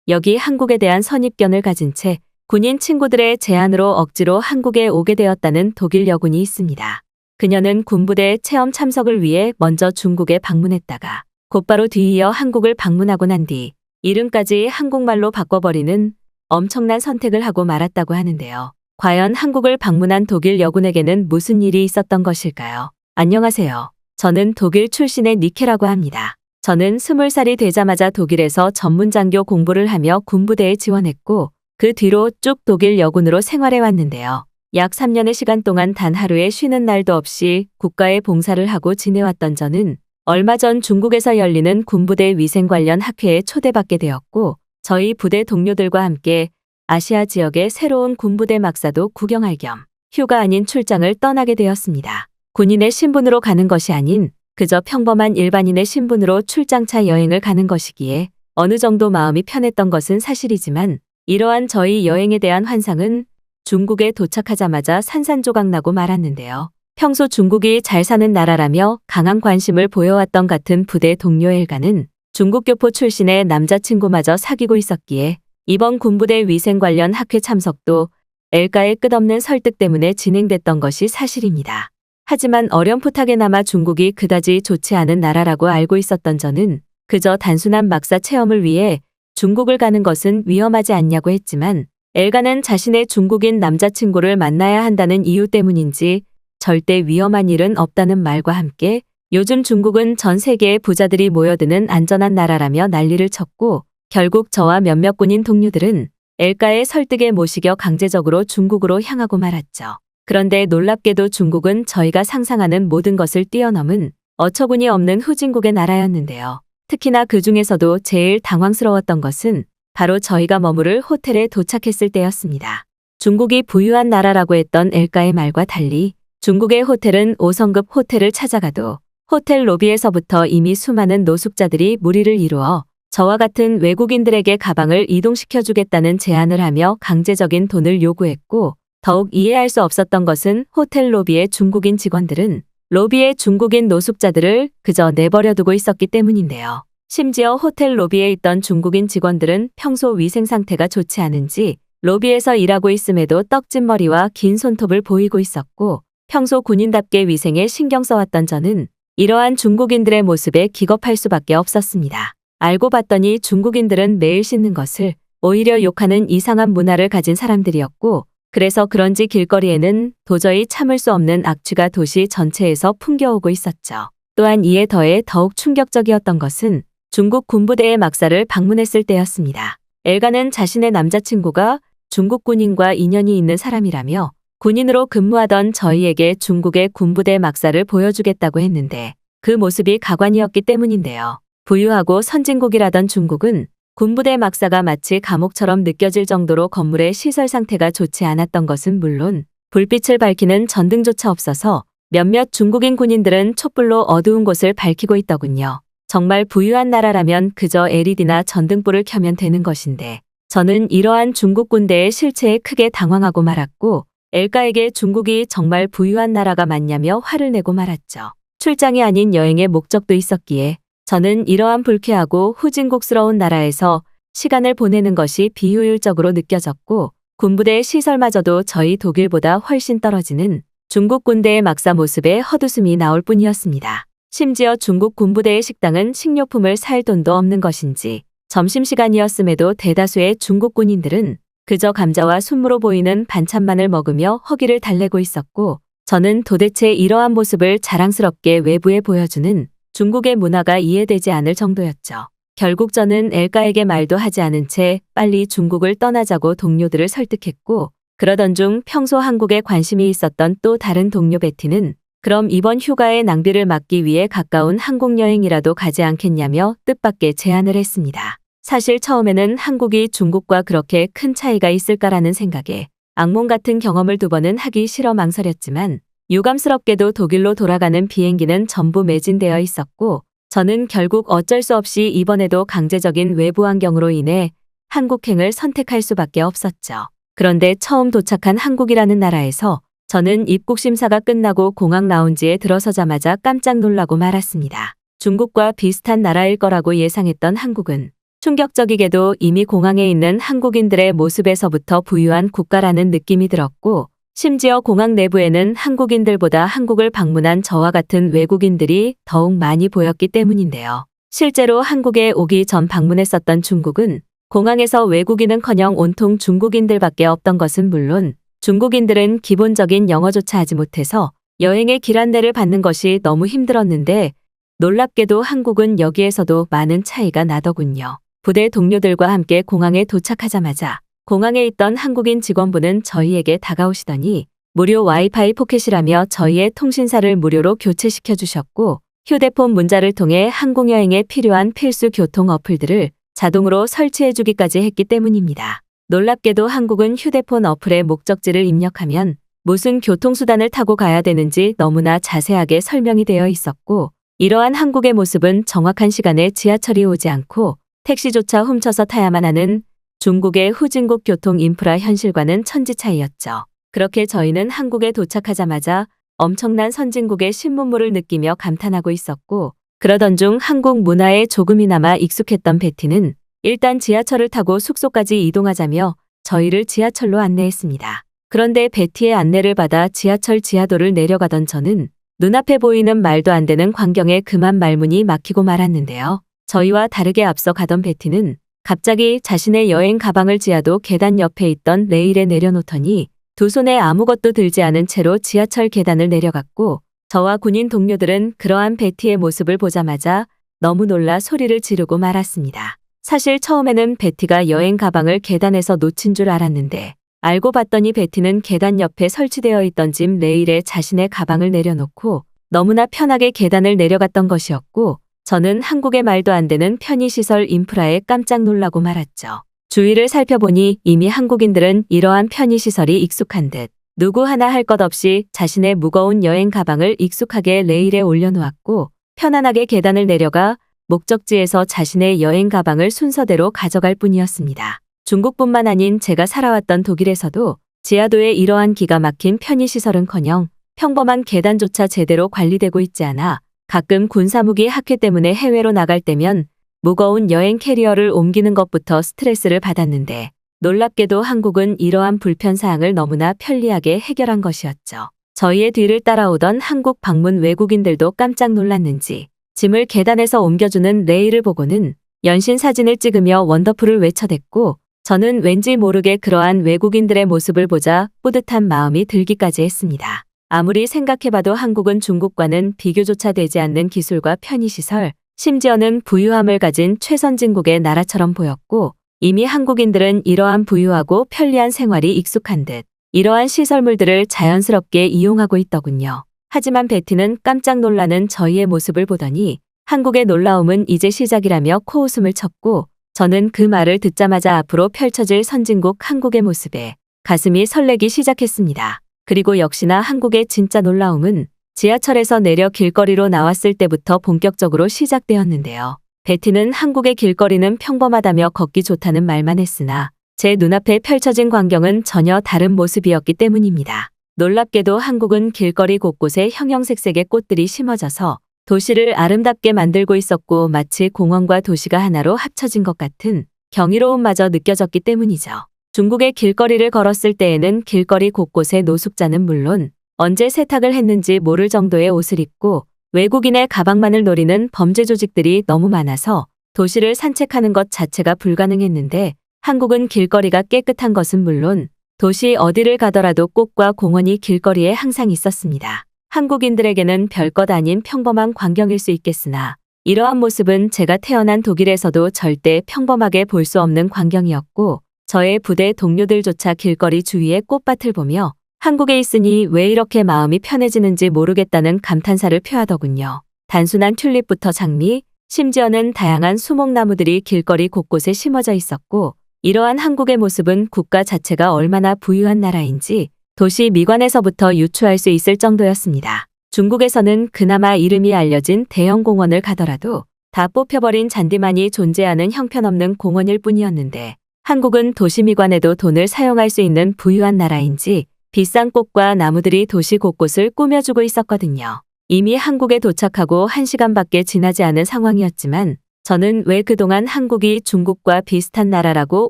여기 한국에 대한 선입견을 가진 채 군인 친구들의 제안으로 억지로 한국에 오게 되었다는 독일 여군이 있습니다. 그녀는 군부대 체험 참석을 위해 먼저 중국에 방문했다가 곧바로 뒤이어 한국을 방문하고 난 뒤 이름까지 한국말로 바꿔버리는 엄청난 선택을 하고 말았다고 하는데요. 과연 한국을 방문한 독일 여군에게는 무슨 일이 있었던 것일까요? 안녕하세요. 저는 독일 출신의 니케라고 합니다. 저는 20살이 되자마자 독일에서 전문장교 공부를 하며 군부대에 지원했고 그 뒤로 쭉 독일 여군으로 생활해 왔는데요. 약 3년의 시간 동안 단 하루의 쉬는 날도 없이 국가에 봉사를 하고 지내왔던 저는 얼마 전 중국에서 열리는 군부대 위생 관련 학회에 초대받게 되었고 저희 부대 동료들과 함께 아시아 지역의 새로운 군부대 막사도 구경할 겸 휴가 아닌 출장을 떠나게 되었습니다. 군인의 신분으로 가는 것이 아닌 그저 평범한 일반인의 신분으로 출장차 여행을 가는 것이기에 어느 정도 마음이 편했던 것은 사실이지만 이러한 저희 여행에 대한 환상은 중국에 도착하자마자 산산조각나고 말았는데요. 평소 중국이 잘 사는 나라라며 강한 관심을 보여왔던 같은 부대 동료 엘가는 중국 교포 출신의 남자친구마저 사귀고 있었기에 이번 군부대 위생 관련 학회 참석도 엘가의 끝없는 설득 때문에 진행됐던 것이 사실입니다. 하지만 어렴풋하게나마 중국이 그다지 좋지 않은 나라라고 알고 있었던 저는 그저 단순한 막사 체험을 위해 중국을 가는 것은 위험하지 않냐고 했지만 엘가는 자신의 중국인 남자친구를 만나야 한다는 이유 때문인지 절대 위험한 일은 없다는 말과 함께 요즘 중국은 전 세계의 부자들이 모여드는 안전한 나라라며 난리를 쳤고 결국 저와 몇몇 군인 동료들은 엘가의 설득에 못 이겨 강제적으로 중국으로 향하고 말았죠. 그런데 놀랍게도 중국은 저희가 상상하는 모든 것을 뛰어넘은 어처구니 없는 후진국의 나라였는데요. 특히나 그 중에서도 제일 당황스러웠던 것은 바로 저희가 머무를 호텔에 도착했을 때였습니다. 중국이 부유한 나라라고 했던 엘가의 말과 달리 중국의 호텔은 5성급 호텔을 찾아가도 호텔 로비에서부터 이미 수많은 노숙자들이 무리를 이루어 저와 같은 외국인들에게 가방을 이동시켜주겠다는 제안을 하며 강제적인 돈을 요구했고 더욱 이해할 수 없었던 것은 호텔 로비의 중국인 직원들은 로비의 중국인 노숙자들을 그저 내버려두고 있었기 때문인데요. 심지어 호텔 로비에 있던 중국인 직원들은 평소 위생 상태가 좋지 않은지 로비에서 일하고 있음에도 떡진 머리와 긴 손톱을 보이고 있었고 평소 군인답게 위생에 신경 써왔던 저는 이러한 중국인들의 모습에 기겁할 수밖에 없었습니다. 알고 봤더니 중국인들은 매일 씻는 것을 오히려 욕하는 이상한 문화를 가진 사람들이었고 그래서 그런지 길거리에는 도저히 참을 수 없는 악취가 도시 전체에서 풍겨오고 있었죠. 또한 이에 더해 더욱 충격적이었던 것은 중국 군부대의 막사를 방문했을 때였습니다. 엘가는 자신의 남자친구가 중국 군인과 인연이 있는 사람이라며 군인으로 근무하던 저희에게 중국의 군부대 막사를 보여주겠다고 했는데 그 모습이 가관이었기 때문인데요. 부유하고 선진국이라던 중국은 군부대 막사가 마치 감옥처럼 느껴질 정도로 건물의 시설 상태가 좋지 않았던 것은 물론 불빛을 밝히는 전등조차 없어서 몇몇 중국인 군인들은 촛불로 어두운 곳을 밝히고 있더군요. 정말 부유한 나라라면 그저 LED나 전등불을 켜면 되는 것인데 저는 이러한 중국 군대의 실체에 크게 당황하고 말았고 엘가에게 중국이 정말 부유한 나라가 맞냐며 화를 내고 말았죠. 출장이 아닌 여행의 목적도 있었기에 저는 이러한 불쾌하고 후진국스러운 나라에서 시간을 보내는 것이 비효율적으로 느껴졌고 군부대의 시설마저도 저희 독일보다 훨씬 떨어지는 중국 군대의 막사 모습에 헛웃음이 나올 뿐이었습니다. 심지어 중국 군부대의 식당은 식료품을 살 돈도 없는 것인지 점심시간이었음에도 대다수의 중국 군인들은 그저 감자와 순무로 보이는 반찬만을 먹으며 허기를 달래고 있었고 저는 도대체 이러한 모습을 자랑스럽게 외부에 보여주는 중국의 문화가 이해되지 않을 정도였죠. 결국 저는 엘가에게 말도 하지 않은 채 빨리 중국을 떠나자고 동료들을 설득했고 그러던 중 평소 한국에 관심이 있었던 또 다른 동료 베티는 그럼 이번 휴가의 낭비를 막기 위해 가까운 한국 여행이라도 가지 않겠냐며 뜻밖의 제안을 했습니다. 사실 처음에는 한국이 중국과 그렇게 큰 차이가 있을까라는 생각에 악몽 같은 경험을 2번은 하기 싫어 망설였지만 유감스럽게도 독일로 돌아가는 비행기는 전부 매진되어 있었고 저는 결국 어쩔 수 없이 이번에도 강제적인 외부 환경으로 인해 한국행을 선택할 수밖에 없었죠. 그런데 처음 도착한 한국이라는 나라에서 저는 입국 심사가 끝나고 공항 라운지에 들어서자마자 깜짝 놀라고 말았습니다. 중국과 비슷한 나라일 거라고 예상했던 한국은 충격적이게도 이미 공항에 있는 한국인들의 모습에서부터 부유한 국가라는 느낌이 들었고, 심지어 공항 내부에는 한국인들보다 한국을 방문한 저와 같은 외국인들이 더욱 많이 보였기 때문인데요. 실제로 한국에 오기 전 방문했었던 중국은 공항에서 외국인은커녕 온통 중국인들밖에 없던 것은 물론 중국인들은 기본적인 영어조차 하지 못해서 여행의 길 안내를 받는 것이 너무 힘들었는데 놀랍게도 한국은 여기에서도 많은 차이가 나더군요. 부대 동료들과 함께 공항에 도착하자마자 공항에 있던 한국인 직원분은 저희에게 다가오시더니 무료 와이파이 포켓이라며 저희의 통신사를 무료로 교체시켜 주셨고 휴대폰 문자를 통해 항공여행에 필요한 필수 교통 어플들을 자동으로 설치해 주기까지 했기 때문입니다. 놀랍게도 한국은 휴대폰 어플에 목적지를 입력하면 무슨 교통수단을 타고 가야 되는지 너무나 자세하게 설명이 되어 있었고 이러한 한국의 모습은 정확한 시간에 지하철이 오지 않고 택시조차 훔쳐서 타야만 하는 중국의 후진국 교통 인프라 현실과는 천지 차이였죠. 그렇게 저희는 한국에 도착하자마자 엄청난 선진국의 신문물을 느끼며 감탄하고 있었고 그러던 중 한국 문화에 조금이나마 익숙했던 베티는 일단 지하철을 타고 숙소까지 이동하자며 저희를 지하철로 안내했습니다. 그런데 베티의 안내를 받아 지하철 지하도를 내려가던 저는 눈앞에 보이는 말도 안 되는 광경에 그만 말문이 막히고 말았는데요. 저희와 다르게 앞서 가던 베티는 갑자기 자신의 여행 가방을 지하도 계단 옆에 있던 레일에 내려놓더니 두 손에 아무것도 들지 않은 채로 지하철 계단을 내려갔고 저와 군인 동료들은 그러한 베티의 모습을 보자마자 너무 놀라 소리를 지르고 말았습니다. 사실 처음에는 베티가 여행 가방을 계단에서 놓친 줄 알았는데 알고 봤더니 베티는 계단 옆에 설치되어 있던 짐 레일에 자신의 가방을 내려놓고 너무나 편하게 계단을 내려갔던 것이었고 저는 한국의 말도 안 되는 편의시설 인프라에 깜짝 놀라고 말았죠. 주위를 살펴보니 이미 한국인들은 이러한 편의시설이 익숙한 듯 누구 하나 할 것 없이 자신의 무거운 여행 가방을 익숙하게 레일에 올려놓았고 편안하게 계단을 내려가 목적지에서 자신의 여행 가방을 순서대로 가져갈 뿐이었습니다. 중국뿐만 아닌 제가 살아왔던 독일에서도 지하도의 이러한 기가 막힌 편의시설은커녕 평범한 계단조차 제대로 관리되고 있지 않아 가끔 군사무기 학회 때문에 해외로 나갈 때면 무거운 여행 캐리어를 옮기는 것부터 스트레스를 받았는데 놀랍게도 한국은 이러한 불편사항을 너무나 편리하게 해결한 것이었죠. 저희의 뒤를 따라오던 한국 방문 외국인들도 깜짝 놀랐는지 짐을 계단에서 옮겨주는 레일을 보고는 연신 사진을 찍으며 원더풀을 외쳐댔고 저는 왠지 모르게 그러한 외국인들의 모습을 보자 뿌듯한 마음이 들기까지 했습니다. 아무리 생각해봐도 한국은 중국과는 비교조차 되지 않는 기술과 편의시설, 심지어는 부유함을 가진 최선진국의 나라처럼 보였고 이미 한국인들은 이러한 부유하고 편리한 생활이 익숙한 듯 이러한 시설물들을 자연스럽게 이용하고 있더군요. 하지만 베티는 깜짝 놀라는 저희의 모습을 보더니 한국의 놀라움은 이제 시작이라며 코웃음을 쳤고 저는 그 말을 듣자마자 앞으로 펼쳐질 선진국 한국의 모습에 가슴이 설레기 시작했습니다. 그리고 역시나 한국의 진짜 놀라움은 지하철에서 내려 길거리로 나왔을 때부터 본격적으로 시작되었는데요. 베티는 한국의 길거리는 평범하다며 걷기 좋다는 말만 했으나 제 눈앞에 펼쳐진 광경은 전혀 다른 모습이었기 때문입니다. 놀랍게도 한국은 길거리 곳곳에 형형색색의 꽃들이 심어져서 도시를 아름답게 만들고 있었고 마치 공원과 도시가 하나로 합쳐진 것 같은 경이로움마저 느껴졌기 때문이죠. 중국의 길거리를 걸었을 때에는 길거리 곳곳에 노숙자는 물론 언제 세탁을 했는지 모를 정도의 옷을 입고 외국인의 가방만을 노리는 범죄 조직들이 너무 많아서 도시를 산책하는 것 자체가 불가능했는데 한국은 길거리가 깨끗한 것은 물론 도시 어디를 가더라도 꽃과 공원이 길거리에 항상 있었습니다. 한국인들에게는 별것 아닌 평범한 광경일 수 있겠으나 이러한 모습은 제가 태어난 독일에서도 절대 평범하게 볼 수 없는 광경이었고 저의 부대 동료들조차 길거리 주위의 꽃밭을 보며 한국에 있으니 왜 이렇게 마음이 편해지는지 모르겠다는 감탄사를 표하더군요. 단순한 튤립부터 장미, 심지어는 다양한 수목나무들이 길거리 곳곳에 심어져 있었고 이러한 한국의 모습은 국가 자체가 얼마나 부유한 나라인지 도시 미관에서부터 유추할 수 있을 정도였습니다. 중국에서는 그나마 이름이 알려진 대형 공원을 가더라도 다 뽑혀버린 잔디만이 존재하는 형편없는 공원일 뿐이었는데 한국은 도시 미관에도 돈을 사용할 수 있는 부유한 나라인지 비싼 꽃과 나무들이 도시 곳곳을 꾸며주고 있었거든요. 이미 한국에 도착하고 1시간밖에 지나지 않은 상황이었지만 저는 왜 그동안 한국이 중국과 비슷한 나라라고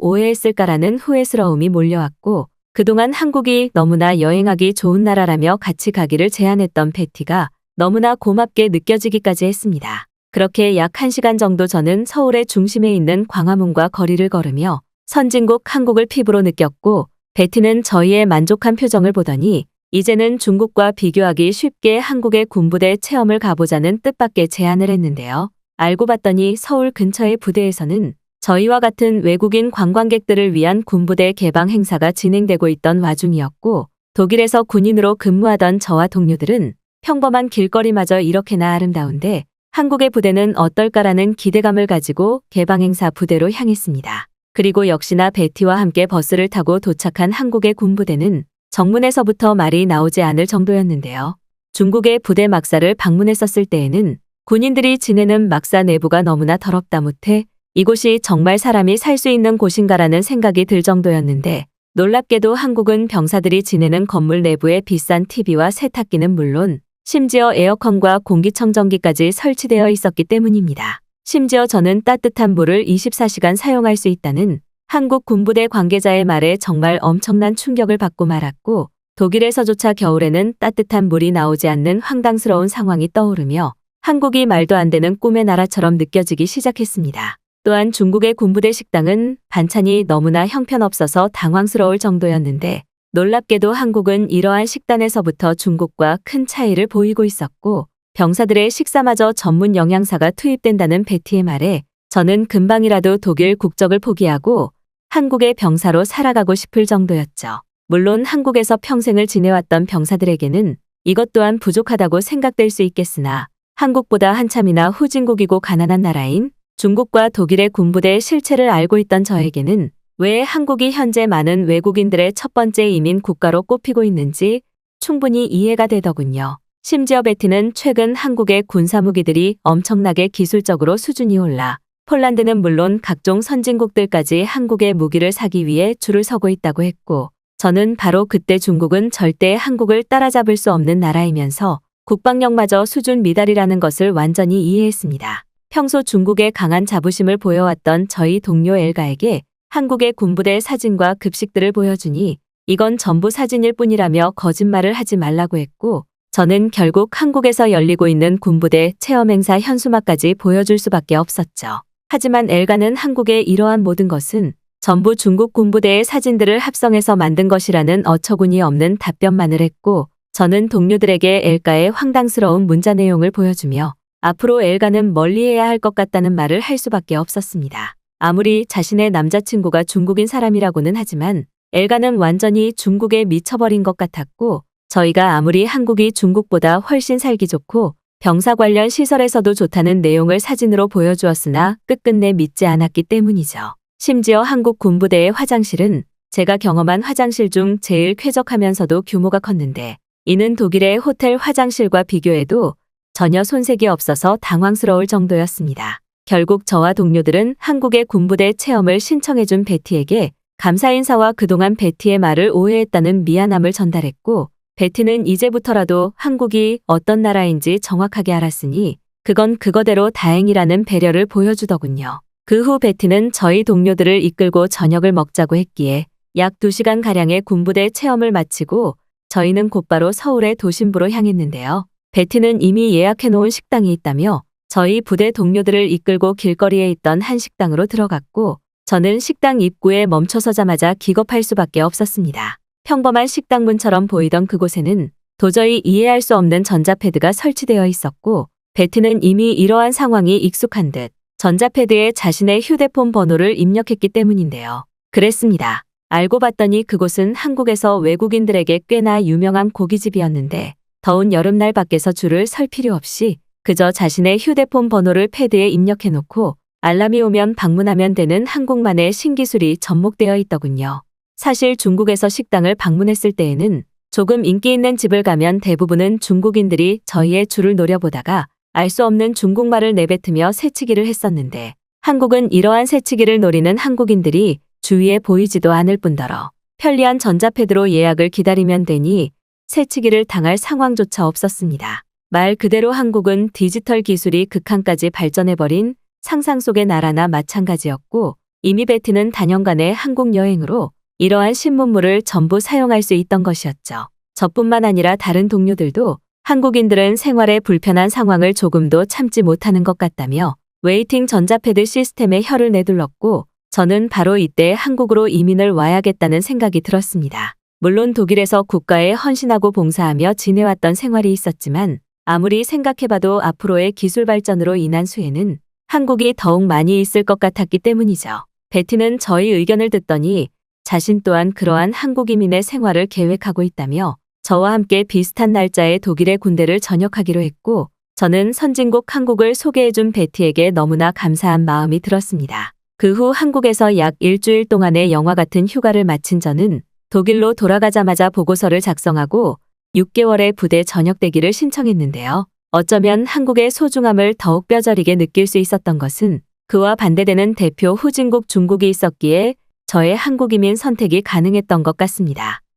오해했을까라는 후회스러움이 몰려왔고, 그동안 한국이 너무나 여행하기 좋은 나라라며 같이 가기를 제안했던 패티가 너무나 고맙게 느껴지기까지 했습니다. 그렇게 약 1시간 정도 저는 서울의 중심에 있는 광화문과 거리를 걸으며 선진국 한국을 피부로 느꼈고, 베티는 저희의 만족한 표정을 보더니 이제는 중국과 비교하기 쉽게 한국의 군부대 체험을 가보자는 뜻밖의 제안을 했는데요. 알고 봤더니 서울 근처의 부대에서는 저희와 같은 외국인 관광객들을 위한 군부대 개방 행사가 진행되고 있던 와중이었고, 독일에서 군인으로 근무하던 저와 동료들은 평범한 길거리마저 이렇게나 아름다운데 한국의 부대는 어떨까라는 기대감을 가지고 개방 행사 부대로 향했습니다. 그리고 역시나 베티와 함께 버스를 타고 도착한 한국의 군부대는 정문에서부터 말이 나오지 않을 정도였는데요. 중국의 부대 막사를 방문했었을 때에는 군인들이 지내는 막사 내부가 너무나 더럽다 못해 이곳이 정말 사람이 살 수 있는 곳인가라는 생각이 들 정도였는데, 놀랍게도 한국은 병사들이 지내는 건물 내부에 비싼 TV와 세탁기는 물론 심지어 에어컨과 공기청정기까지 설치되어 있었기 때문입니다. 심지어 저는 따뜻한 물을 24시간 사용할 수 있다는 한국 군부대 관계자의 말에 정말 엄청난 충격을 받고 말았고, 독일에서조차 겨울에는 따뜻한 물이 나오지 않는 황당스러운 상황이 떠오르며 한국이 말도 안 되는 꿈의 나라처럼 느껴지기 시작했습니다. 또한 중국의 군부대 식당은 반찬이 너무나 형편없어서 당황스러울 정도였는데, 놀랍게도 한국은 이러한 식단에서부터 중국과 큰 차이를 보이고 있었고, 병사들의 식사마저 전문 영양사가 투입된다는 베티의 말에 저는 금방이라도 독일 국적을 포기하고 한국의 병사로 살아가고 싶을 정도였죠. 물론 한국에서 평생을 지내왔던 병사들에게는 이것 또한 부족하다고 생각될 수 있겠으나, 한국보다 한참이나 후진국이고 가난한 나라인 중국과 독일의 군부대의 실체를 알고 있던 저에게는 왜 한국이 현재 많은 외국인들의 첫 번째 이민 국가로 꼽히고 있는지 충분히 이해가 되더군요. 심지어 베티는 최근 한국의 군사무기들이 엄청나게 기술적으로 수준이 올라 폴란드는 물론 각종 선진국들까지 한국의 무기를 사기 위해 줄을 서고 있다고 했고, 저는 바로 그때 중국은 절대 한국을 따라잡을 수 없는 나라이면서 국방력마저 수준 미달이라는 것을 완전히 이해했습니다. 평소 중국의 강한 자부심을 보여왔던 저희 동료 엘가에게 한국의 군부대 사진과 급식들을 보여주니 이건 전부 사진일 뿐이라며 거짓말을 하지 말라고 했고, 저는 결국 한국에서 열리고 있는 군부대 체험 행사 현수막까지 보여줄 수밖에 없었죠. 하지만 엘가는 한국의 이러한 모든 것은 전부 중국 군부대의 사진들을 합성해서 만든 것이라는 어처구니 없는 답변만을 했고, 저는 동료들에게 엘가의 황당스러운 문자 내용을 보여주며 앞으로 엘가는 멀리해야 할 것 같다는 말을 할 수밖에 없었습니다. 아무리 자신의 남자친구가 중국인 사람이라고는 하지만 엘가는 완전히 중국에 미쳐버린 것 같았고, 저희가 아무리 한국이 중국보다 훨씬 살기 좋고 병사 관련 시설에서도 좋다는 내용을 사진으로 보여주었으나 끝끝내 믿지 않았기 때문이죠. 심지어 한국 군부대의 화장실은 제가 경험한 화장실 중 제일 쾌적하면서도 규모가 컸는데, 이는 독일의 호텔 화장실과 비교해도 전혀 손색이 없어서 당황스러울 정도였습니다. 결국 저와 동료들은 한국의 군부대 체험을 신청해준 베티에게 감사 인사와 그동안 베티의 말을 오해했다는 미안함을 전달했고, 베티는 이제부터라도 한국이 어떤 나라인지 정확하게 알았으니 그건 그거대로 다행이라는 배려를 보여주더군요. 그 후 베티는 저희 동료들을 이끌고 저녁을 먹자고 했기에 약 2시간가량의 군부대 체험을 마치고 저희는 곧바로 서울의 도심부로 향했는데요. 베티는 이미 예약해놓은 식당이 있다며 저희 부대 동료들을 이끌고 길거리에 있던 한 식당으로 들어갔고, 저는 식당 입구에 멈춰서자마자 기겁할 수밖에 없었습니다. 평범한 식당문처럼 보이던 그곳에는 도저히 이해할 수 없는 전자패드가 설치되어 있었고, 베티는 이미 이러한 상황이 익숙한 듯 전자패드에 자신의 휴대폰 번호를 입력했기 때문인데요. 그랬습니다. 알고 봤더니 그곳은 한국에서 외국인들에게 꽤나 유명한 고깃집이었는데, 더운 여름날 밖에서 줄을 설 필요 없이 그저 자신의 휴대폰 번호를 패드에 입력해놓고 알람이 오면 방문하면 되는 한국만의 신기술이 접목되어 있더군요. 사실 중국에서 식당을 방문했을 때에는 조금 인기 있는 집을 가면 대부분은 중국인들이 저희의 줄을 노려보다가 알 수 없는 중국말을 내뱉으며 새치기를 했었는데, 한국은 이러한 새치기를 노리는 한국인들이 주위에 보이지도 않을 뿐더러 편리한 전자패드로 예약을 기다리면 되니 새치기를 당할 상황조차 없었습니다. 말 그대로 한국은 디지털 기술이 극한까지 발전해버린 상상 속의 나라나 마찬가지였고 이미 베티는 단연간의 한국 여행으로 이러한 신문물을 전부 사용할 수 있던 것이었죠. 저뿐만 아니라 다른 동료들도 한국인들은 생활에 불편한 상황을 조금도 참지 못하는 것 같다며 웨이팅 전자패드 시스템에 혀를 내둘렀고 저는 바로 이때 한국으로 이민을 와야겠다는 생각이 들었습니다. 물론 독일에서 국가에 헌신하고 봉사하며 지내왔던 생활이 있었지만 아무리 생각해봐도 앞으로의 기술 발전으로 인한 수혜는 한국이 더욱 많이 있을 것 같았기 때문이죠. 베티는 저희 의견을 듣더니 자신 또한 그러한 한국 이민의 생활을 계획하고 있다며 저와 함께 비슷한 날짜에 독일의 군대를 전역하기로 했고 저는 선진국 한국을 소개해준 베티에게 너무나 감사한 마음이 들었습니다. 그 후 한국에서 약 일주일 동안의 영화 같은 휴가를 마친 저는 독일로 돌아가자마자 보고서를 작성하고 6개월의 부대 전역대기를 신청했는데요. 어쩌면 한국의 소중함을 더욱 뼈저리게 느낄 수 있었던 것은 그와 반대되는 대표 후진국 중국이 있었기에 저의 한국 이민 선택이 가능했던 것 같습니다.